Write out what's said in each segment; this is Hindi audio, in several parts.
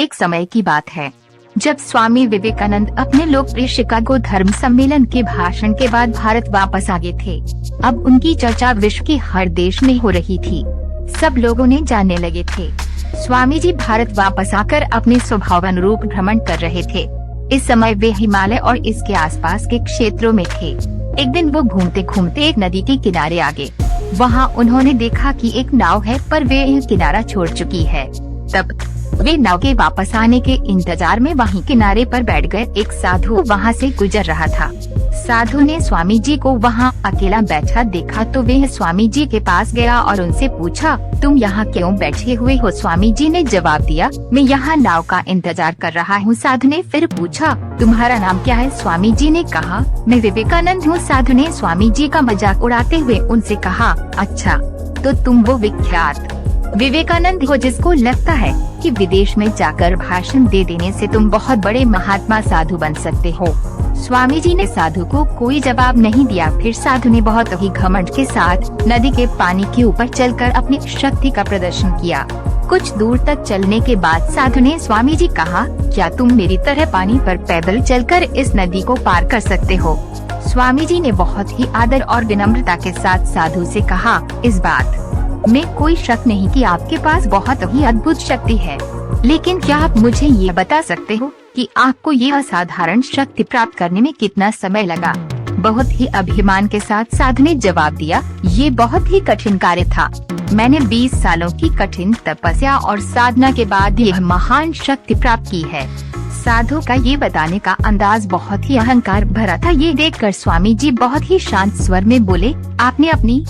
एक समय की बात है जब स्वामी विवेकानंद अपने लोकप्रिय शिकागो धर्म सम्मेलन के भाषण के बाद भारत वापस आ गए थे। अब उनकी चर्चा विश्व के हर देश में हो रही थी। सब लोगों ने जानने लगे थे स्वामी जी भारत वापस आकर अपने स्वभाव अनुरूप भ्रमण कर रहे थे। इस समय वे हिमालय और इसके आसपास के क्षेत्रों में थे। एक दिन वो घूमते घूमते एक नदी के किनारे आ गए। वहाँ उन्होंने देखा कि एक नाव है पर वे यह किनारा छोड़ चुकी है। तब वे नाव के वापस आने के इंतजार में वहीं किनारे पर बैठ गए। एक साधु वहाँ से गुजर रहा था। साधु ने स्वामी जी को वहाँ अकेला बैठा देखा तो वे स्वामी जी के पास गया और उनसे पूछा, तुम यहाँ क्यों बैठे हुए हो? स्वामी जी ने जवाब दिया, मैं यहाँ नाव का इंतजार कर रहा हूँ। साधु ने फिर पूछा, तुम्हारा नाम क्या है? स्वामी जी ने कहा, मैं विवेकानंद हूँ। साधु ने स्वामी जी का मजाक उड़ाते हुए उनसे कहा, अच्छा तो तुम वो विख्यात विवेकानंद हो जिसको लगता है कि विदेश में जाकर भाषण दे देने से तुम बहुत बड़े महात्मा साधु बन सकते हो। स्वामी जी ने साधु को कोई जवाब नहीं दिया। फिर साधु ने बहुत ही घमंड के साथ नदी के पानी के ऊपर चलकर अपनी शक्ति का प्रदर्शन किया। कुछ दूर तक चलने के बाद साधु ने स्वामी जी कहा, क्या तुम मेरी तरह पानी पर पैदल चलकर इस नदी को पार कर सकते हो? स्वामी जी ने बहुत ही आदर और विनम्रता के साथ साधु से कहा, इस बात में कोई शक नहीं कि आपके पास बहुत ही अद्भुत शक्ति है, लेकिन क्या आप मुझे ये बता सकते हो कि आपको ये असाधारण शक्ति प्राप्त करने में कितना समय लगा? बहुत ही अभिमान के साथ साधु ने जवाब दिया, ये बहुत ही कठिन कार्य था। मैंने 20 सालों की कठिन तपस्या और साधना के बाद यह महान शक्ति प्राप्त की है। साधु का ये बताने का अंदाज बहुत ही अहंकार भरा था। ये देखकर स्वामी जी बहुत ही शांत स्वर में बोले, आपने अपनी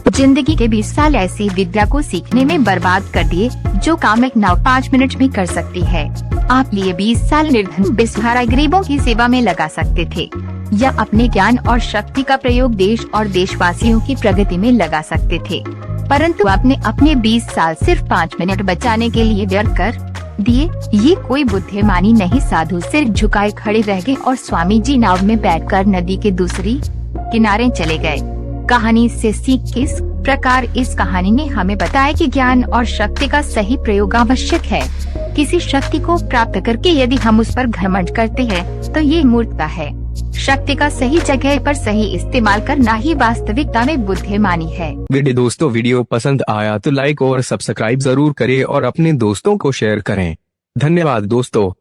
जिंदगी के 20 साल ऐसी विद्या को सीखने में बर्बाद कर दिए जो काम एक नाव 5 मिनट में कर सकती है। आप लिए 20 साल निर्धन बेसहारा गरीबों की सेवा में लगा सकते थे, या अपने ज्ञान और शक्ति का प्रयोग देश और देशवासियों की प्रगति में लगा सकते थे, परंतु आपने अपने 20 साल सिर्फ 5 मिनट बचाने के लिए व्यर्थ कर दिए। ये कोई बुद्धिमानी नहीं। साधु सिर झुकाए खड़े रह गए और स्वामी जी नाव में बैठकर नदी के दूसरी किनारे चले गए। कहानी से सीख किस प्रकार? इस कहानी ने हमें बताया कि ज्ञान और शक्ति का सही प्रयोग आवश्यक है। किसी शक्ति को प्राप्त करके यदि हम उस पर घमंड करते हैं तो ये मूर्खता है। शक्ति का सही जगह पर सही इस्तेमाल करना ही वास्तविकता में बुद्धिमानी है। दोस्तों वीडियो पसंद आया तो लाइक और सब्सक्राइब जरूर करें और अपने दोस्तों को शेयर करें। धन्यवाद दोस्तों।